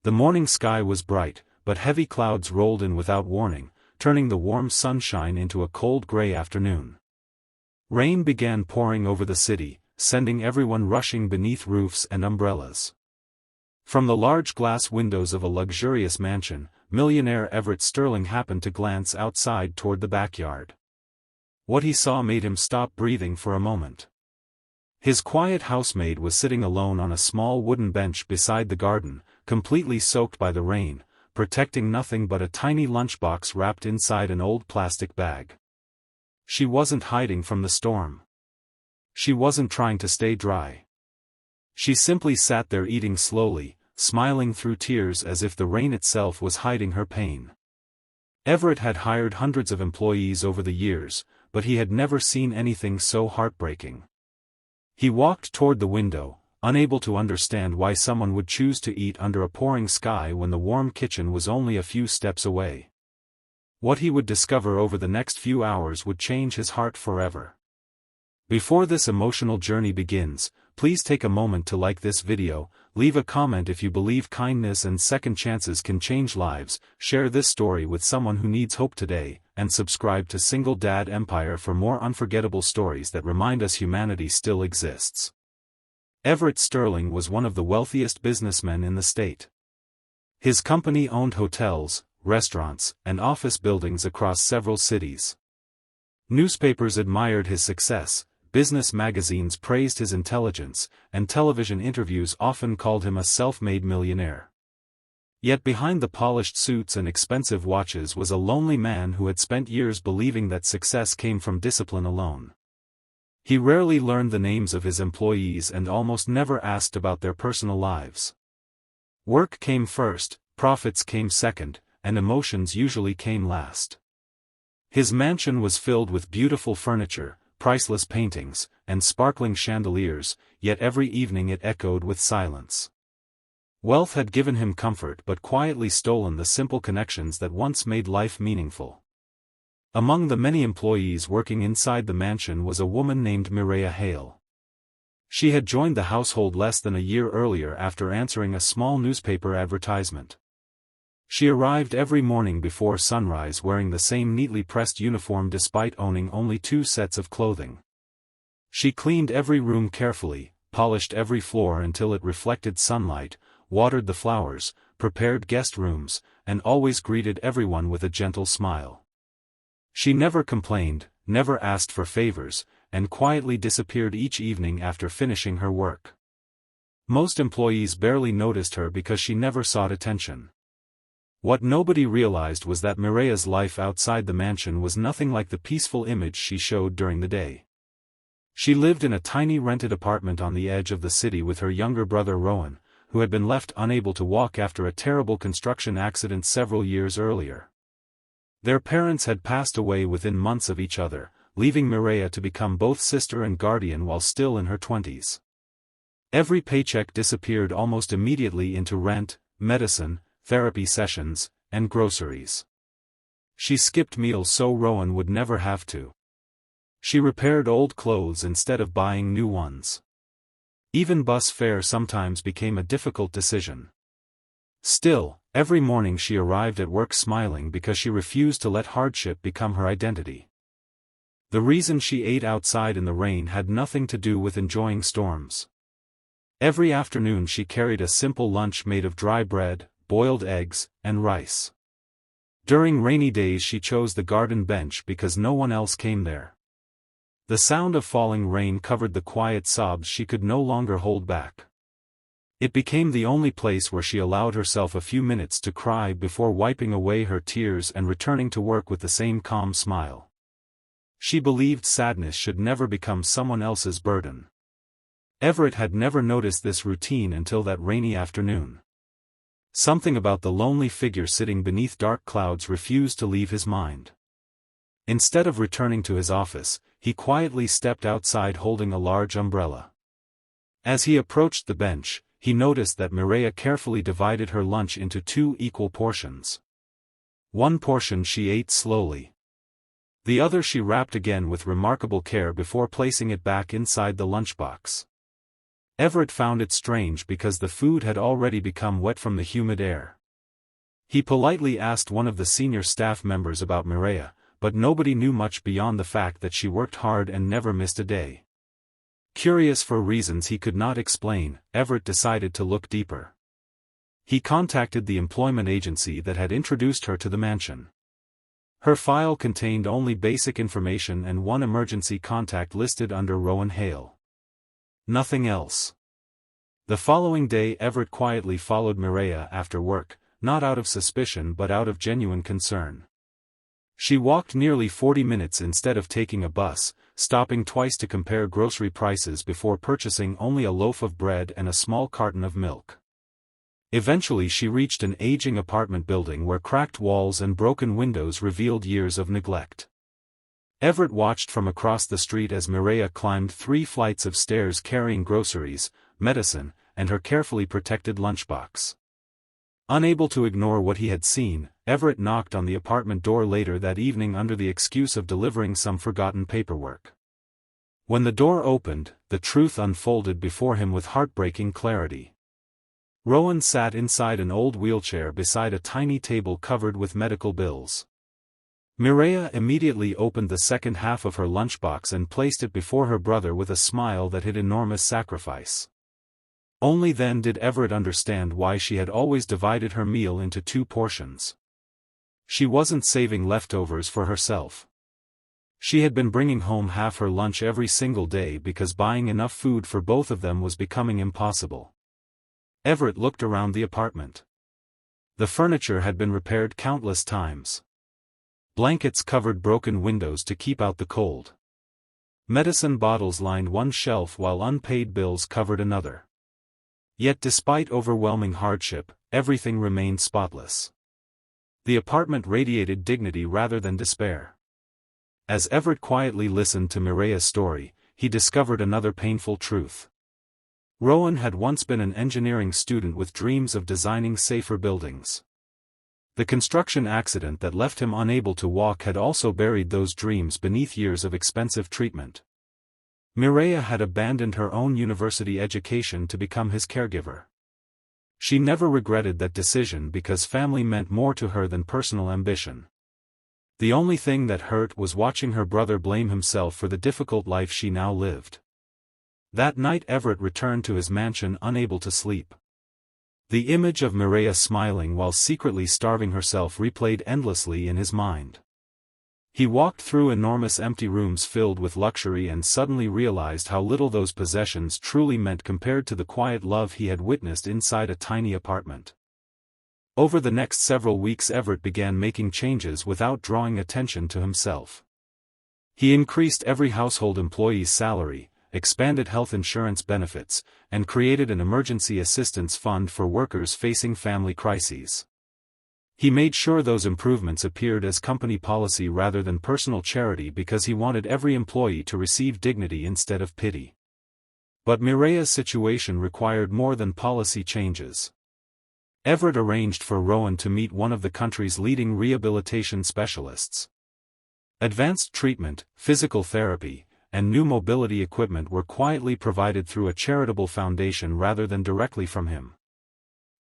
The morning sky was bright, but heavy clouds rolled in without warning, turning the warm sunshine into a cold gray afternoon. Rain began pouring over the city, sending everyone rushing beneath roofs and umbrellas. From the large glass windows of a luxurious mansion, millionaire Everett Sterling happened to glance outside toward the backyard. What he saw made him stop breathing for a moment. His quiet housemaid was sitting alone on a small wooden bench beside the garden, completely soaked by the rain, protecting nothing but a tiny lunchbox wrapped inside an old plastic bag. She wasn't hiding from the storm. She wasn't trying to stay dry. She simply sat there eating slowly, smiling through tears as if the rain itself was hiding her pain. Everett had hired hundreds of employees over the years, but he had never seen anything so heartbreaking. He walked toward the window, unable to understand why someone would choose to eat under a pouring sky when the warm kitchen was only a few steps away. What he would discover over the next few hours would change his heart forever. Before this emotional journey begins, please take a moment to like this video, leave a comment if you believe kindness and second chances can change lives, share this story with someone who needs hope today, and subscribe to Single Dad Empire for more unforgettable stories that remind us humanity still exists. Everett Sterling was one of the wealthiest businessmen in the state. His company owned hotels, restaurants, and office buildings across several cities. Newspapers admired his success, business magazines praised his intelligence, and television interviews often called him a self-made millionaire. Yet behind the polished suits and expensive watches was a lonely man who had spent years believing that success came from discipline alone. He rarely learned the names of his employees and almost never asked about their personal lives. Work came first, profits came second, and emotions usually came last. His mansion was filled with beautiful furniture, priceless paintings, and sparkling chandeliers, yet every evening it echoed with silence. Wealth had given him comfort but quietly stolen the simple connections that once made life meaningful. Among the many employees working inside the mansion was a woman named Mireya Hale. She had joined the household less than a year earlier after answering a small newspaper advertisement. She arrived every morning before sunrise wearing the same neatly pressed uniform despite owning only 2 sets of clothing. She cleaned every room carefully, polished every floor until it reflected sunlight, watered the flowers, prepared guest rooms, and always greeted everyone with a gentle smile. She never complained, never asked for favors, and quietly disappeared each evening after finishing her work. Most employees barely noticed her because she never sought attention. What nobody realized was that Mireya's life outside the mansion was nothing like the peaceful image she showed during the day. She lived in a tiny rented apartment on the edge of the city with her younger brother Rowan, who had been left unable to walk after a terrible construction accident several years earlier. Their parents had passed away within months of each other, leaving Mireya to become both sister and guardian while still in her 20s. Every paycheck disappeared almost immediately into rent, medicine, therapy sessions, and groceries. She skipped meals so Rowan would never have to. She repaired old clothes instead of buying new ones. Even bus fare sometimes became a difficult decision. Still, every morning she arrived at work smiling because she refused to let hardship become her identity. The reason she ate outside in the rain had nothing to do with enjoying storms. Every afternoon she carried a simple lunch made of dry bread, boiled eggs, and rice. During rainy days she chose the garden bench because no one else came there. The sound of falling rain covered the quiet sobs she could no longer hold back. It became the only place where she allowed herself a few minutes to cry before wiping away her tears and returning to work with the same calm smile. She believed sadness should never become someone else's burden. Everett had never noticed this routine until that rainy afternoon. Something about the lonely figure sitting beneath dark clouds refused to leave his mind. Instead of returning to his office, he quietly stepped outside holding a large umbrella. As he approached the bench, he noticed that Mireya carefully divided her lunch into 2 equal portions. One portion she ate slowly. The other she wrapped again with remarkable care before placing it back inside the lunchbox. Everett found it strange because the food had already become wet from the humid air. He politely asked one of the senior staff members about Mireia, but nobody knew much beyond the fact that she worked hard and never missed a day. Curious for reasons he could not explain, Everett decided to look deeper. He contacted the employment agency that had introduced her to the mansion. Her file contained only basic information and one emergency contact listed under Rowan Hale. Nothing else. The following day Everett quietly followed Mireia after work, not out of suspicion but out of genuine concern. She walked nearly 40 minutes instead of taking a bus, stopping twice to compare grocery prices before purchasing only a loaf of bread and a small carton of milk. Eventually she reached an aging apartment building where cracked walls and broken windows revealed years of neglect. Everett watched from across the street as Mireia climbed 3 flights of stairs carrying groceries, medicine, and her carefully protected lunchbox. Unable to ignore what he had seen, Everett knocked on the apartment door later that evening under the excuse of delivering some forgotten paperwork. When the door opened, the truth unfolded before him with heartbreaking clarity. Rowan sat inside an old wheelchair beside a tiny table covered with medical bills. Mireia immediately opened the second half of her lunchbox and placed it before her brother with a smile that hid enormous sacrifice. Only then did Everett understand why she had always divided her meal into 2 portions. She wasn't saving leftovers for herself. She had been bringing home half her lunch every single day because buying enough food for both of them was becoming impossible. Everett looked around the apartment. The furniture had been repaired countless times. Blankets covered broken windows to keep out the cold. Medicine bottles lined one shelf while unpaid bills covered another. Yet despite overwhelming hardship, everything remained spotless. The apartment radiated dignity rather than despair. As Everett quietly listened to Mireia's story, he discovered another painful truth. Rowan had once been an engineering student with dreams of designing safer buildings. The construction accident that left him unable to walk had also buried those dreams beneath years of expensive treatment. Mireia had abandoned her own university education to become his caregiver. She never regretted that decision because family meant more to her than personal ambition. The only thing that hurt was watching her brother blame himself for the difficult life she now lived. That night Everett returned to his mansion unable to sleep. The image of Mireia smiling while secretly starving herself replayed endlessly in his mind. He walked through enormous empty rooms filled with luxury and suddenly realized how little those possessions truly meant compared to the quiet love he had witnessed inside a tiny apartment. Over the next several weeks Everett began making changes without drawing attention to himself. He increased every household employee's salary, expanded health insurance benefits, and created an emergency assistance fund for workers facing family crises. He made sure those improvements appeared as company policy rather than personal charity because he wanted every employee to receive dignity instead of pity. But Mireia's situation required more than policy changes. Everett arranged for Rowan to meet one of the country's leading rehabilitation specialists. Advanced treatment, physical therapy, and new mobility equipment were quietly provided through a charitable foundation rather than directly from him.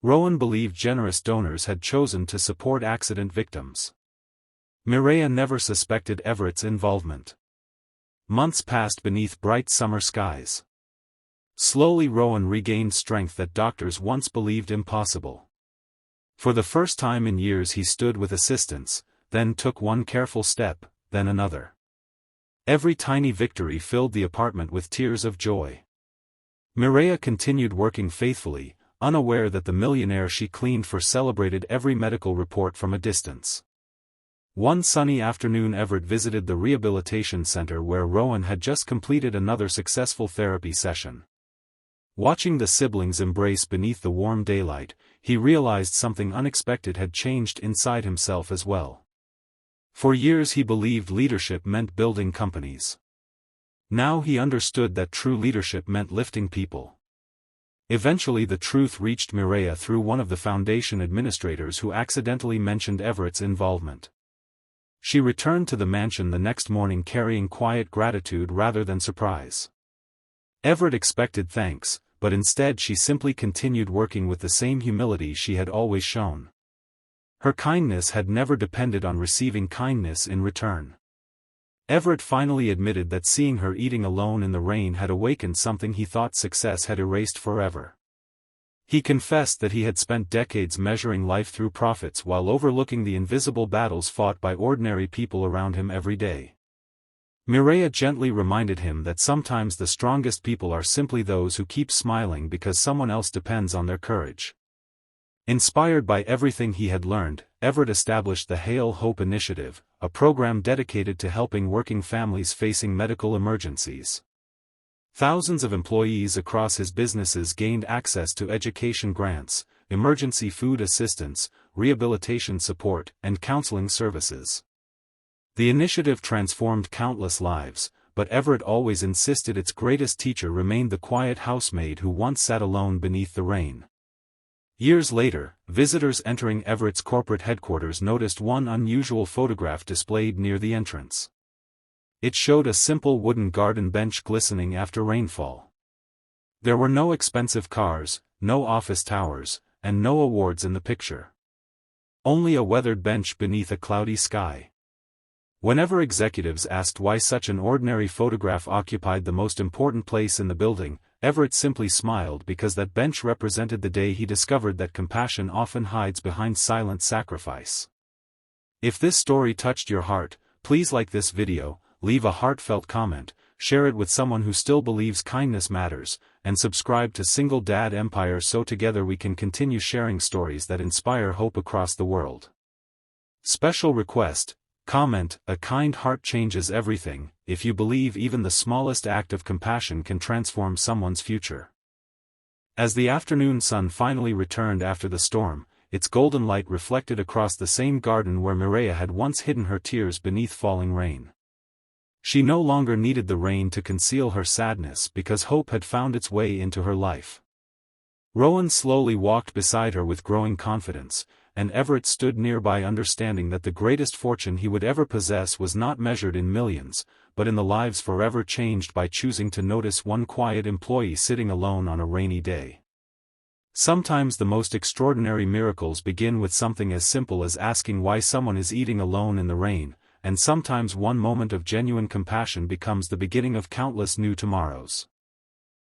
Rowan believed generous donors had chosen to support accident victims. Mireia never suspected Everett's involvement. Months passed beneath bright summer skies. Slowly Rowan regained strength that doctors once believed impossible. For the first time in years he stood with assistance, then took one careful step, then another. Every tiny victory filled the apartment with tears of joy. Mireia continued working faithfully, unaware that the millionaire she cleaned for celebrated every medical report from a distance. One sunny afternoon Everett visited the rehabilitation center where Rowan had just completed another successful therapy session. Watching the siblings embrace beneath the warm daylight, he realized something unexpected had changed inside himself as well. For years he believed leadership meant building companies. Now he understood that true leadership meant lifting people. Eventually the truth reached Mireia through one of the foundation administrators who accidentally mentioned Everett's involvement. She returned to the mansion the next morning carrying quiet gratitude rather than surprise. Everett expected thanks, but instead she simply continued working with the same humility she had always shown. Her kindness had never depended on receiving kindness in return. Everett finally admitted that seeing her eating alone in the rain had awakened something he thought success had erased forever. He confessed that he had spent decades measuring life through profits while overlooking the invisible battles fought by ordinary people around him every day. Mireya gently reminded him that sometimes the strongest people are simply those who keep smiling because someone else depends on their courage. Inspired by everything he had learned, Everett established the Hail Hope Initiative, a program dedicated to helping working families facing medical emergencies. Thousands of employees across his businesses gained access to education grants, emergency food assistance, rehabilitation support, and counseling services. The initiative transformed countless lives, but Everett always insisted its greatest teacher remained the quiet housemaid who once sat alone beneath the rain. Years later, visitors entering Everett's corporate headquarters noticed one unusual photograph displayed near the entrance. It showed a simple wooden garden bench glistening after rainfall. There were no expensive cars, no office towers, and no awards in the picture. Only a weathered bench beneath a cloudy sky. Whenever executives asked why such an ordinary photograph occupied the most important place in the building, Everett simply smiled because that bench represented the day he discovered that compassion often hides behind silent sacrifice. If this story touched your heart, please like this video, leave a heartfelt comment, share it with someone who still believes kindness matters, and subscribe to Single Dad Empire so together we can continue sharing stories that inspire hope across the world. Special request: comment, "A kind heart changes everything," if you believe even the smallest act of compassion can transform someone's future. As the afternoon sun finally returned after the storm, its golden light reflected across the same garden where Mireya had once hidden her tears beneath falling rain. She no longer needed the rain to conceal her sadness because hope had found its way into her life. Rowan slowly walked beside her with growing confidence, and Everett stood nearby understanding that the greatest fortune he would ever possess was not measured in millions, but in the lives forever changed by choosing to notice one quiet employee sitting alone on a rainy day. Sometimes the most extraordinary miracles begin with something as simple as asking why someone is eating alone in the rain, and sometimes one moment of genuine compassion becomes the beginning of countless new tomorrows.